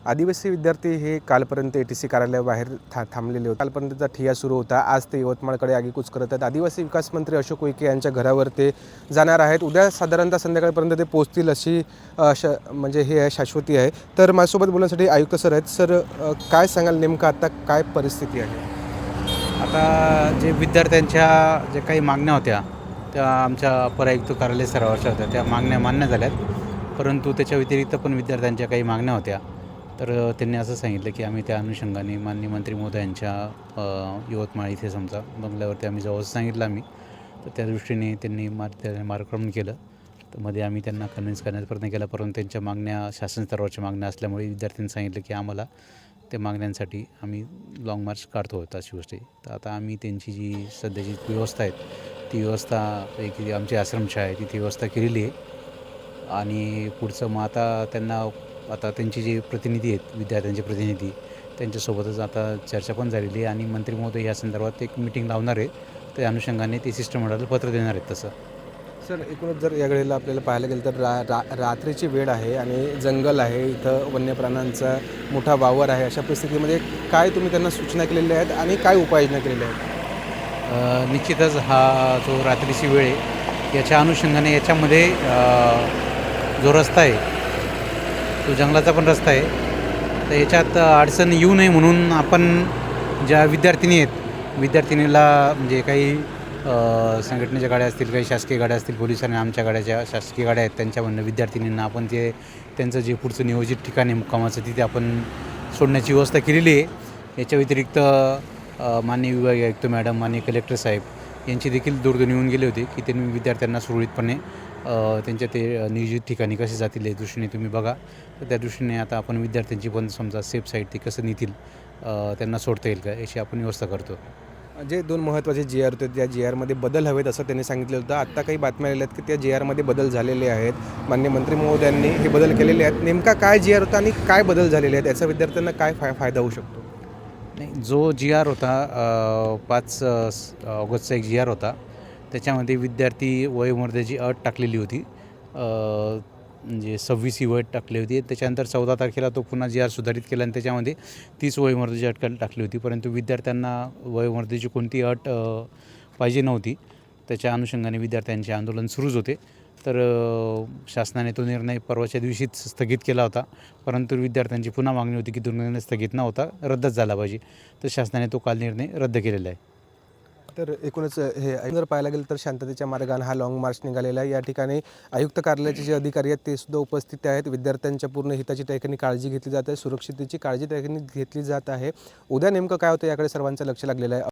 आदिवासी विद्यार्थी हे कालपर्यंत ATC कार्यालयाबाहेर थांबलेले होते. कालपर्यंतचा ठिय्या सुरू होता. आज ते यवतमाळकडे आगेकूच करत आहेत. आदिवासी विकास मंत्री अशोक उईके यांच्या घरावर ते जाणार आहेत. उद्या साधारणतः संध्याकाळपर्यंत ते पोहोचतील अशी म्हणजे हे शाश्वती आहे. तर माझ्यासोबत बोलण्यासाठी आयुक्त सर आहेत. सर, काय सांगाल नेमकं आता काय परिस्थिती आहे? आता जे विद्यार्थ्यांच्या जे काही मागण्या होत्या त्या आमच्या परायुक्त कार्यालय स्तरावरच्या होत्या, त्या मागण्या मान्य झाल्यात. परंतु त्याच्या व्यतिरिक्त पण विद्यार्थ्यांच्या काही मागण्या होत्या. तर त्यांनी असं सांगितलं की आम्ही त्या अनुषंगाने माननीय मंत्री महोदयांच्या यवतमाळ इथे समजा बंगल्यावरती आम्ही जवळ सांगितलं आम्ही. तर त्या दृष्टीने त्यांनी मार्गक्रमण केलं. तर मध्ये आम्ही त्यांना कन्व्हिन्स करण्याचा प्रयत्न केला, परंतु त्यांच्या मागण्या शासन स्तरावरच्या मागण्या असल्यामुळे विद्यार्थ्यांनी सांगितलं की आम्हाला त्या मागण्यांसाठी आम्ही लाँग मार्च काढतो होतो अशी गोष्ट आहे. तर आता आम्ही त्यांची जी सध्याची व्यवस्था आहे ती व्यवस्था एक आमची आश्रमशाळा आहे तिथे व्यवस्था केलेली आहे. आणि पुढचं मग आता त्यांचे जे प्रतिनिधी आहेत विद्यार्थ्यांचे प्रतिनिधी त्यांच्यासोबतच आता चर्चा पण झालेली आहे आणि मंत्री महोदय या संदर्भात एक मिटिंग लावणार आहे. त्या अनुषंगाने ते सिस्टमॅटिक पत्र देणार आहेत. तसं सर, एकूणच जर या वेळेला आपल्याला पाहायला गेलं तर रात्रीची वेळ आहे आणि जंगल आहे, इथं वन्यप्राण्यांचा मोठा वावर आहे. अशा परिस्थितीमध्ये काय तुम्ही त्यांना सूचना केलेल्या आहेत आणि काय उपाययोजना केलेल्या आहेत? निश्चितच हा जो रात्रीची वेळ आहे याच्या अनुषंगाने याच्यामध्ये जो रस्ता आहे तो जंगलाचा पण रस्ता आहे. तर याच्यात अडचण येऊ नये म्हणून आपण ज्या विद्यार्थिनीला म्हणजे काही संघटनेच्या गाड्या असतील, काही शासकीय गाड्या असतील, पोलिसांनी आमच्या गाड्या शासकीय गाड्या आहेत त्यांच्यामधनं विद्यार्थिनींना आपण त्यांचं जे पुढचं नियोजित ठिकाण आहे मुक्कामाचं तिथे आपण सोडण्याची व्यवस्था केलेली आहे. याच्या व्यतिरिक्त माननीय विभागीय आयुक्त मॅडम, माननीय कलेक्टर साहेब यांची देखील दूरध्वनी येऊन गेले होते की त्यांनी विद्यार्थ्यांना सुरळीतपणे त्यांच्या ते नियोजित ठिकाणी कसे जातील या दृष्टीने तुम्ही बघा. तर त्या दृष्टीने आता आपण विद्यार्थ्यांची पण समजा सेफ साईड ते कसं नेतील, त्यांना सोडता येईल का याची आपण व्यवस्था करतो. जे 2 महत्त्वाचे GR होते त्या GRमध्ये बदल हवेत असं त्यांनी सांगितलं होतं. आत्ता काही बातम्या आलेल्या आहेत की त्या GRमध्ये बदल झालेले आहेत. माननीय मंत्री महोदयांनी हे बदल केलेले आहेत. नेमका काय GR होता आणि काय बदल झालेले आहेत, याचा विद्यार्थ्यांना काय फायदा होऊ शकतो? नाही, जो GR होता 5 ऑगस्टचा एक GR होता. त्याच्यामध्ये विद्यार्थी वयोमर्यादेची अट टाकलेली होती. म्हणजे 26 ही वय टाकली होती. त्याच्यानंतर 14 तारखेला तो पुन्हा GR सुधारित केला आणि त्याच्यामध्ये 30 वयोमर्यादेची अट टाकली होती. परंतु विद्यार्थ्यांना वयोमर्यादेची कोणती अट पाहिजे नव्हती. त्याच्या अनुषंगाने विद्यार्थ्यांचे आंदोलन सुरूच होते. तर शासनाने तो निर्णय परवाच्या दिवशीच स्थगित केला होता. परंतु विद्यार्थ्यांची पुन्हा मागणी होती की तो निर्णय स्थगित न होता रद्दच झाला पाहिजे. तर शासनाने तो काल निर्णय रद्द केलेला आहे. तर एकूणच हे जर पाहायला गेलं तर शांततेच्या मार्गाने हा लाँग मार्च निघालेला आहे. या ठिकाणी आयुक्त कार्यालयाचे जे अधिकारी आहेत ते सुद्धा उपस्थित आहेत. विद्यार्थ्यांच्या पूर्ण हिताची त्या ठिकाणी काळजी घेतली जात आहे, सुरक्षिततेची काळजी त्या ठिकाणी घेतली जात आहे. उद्या नेमकं काय होतं याकडे सर्वांचं लक्ष लागलेलं आहे.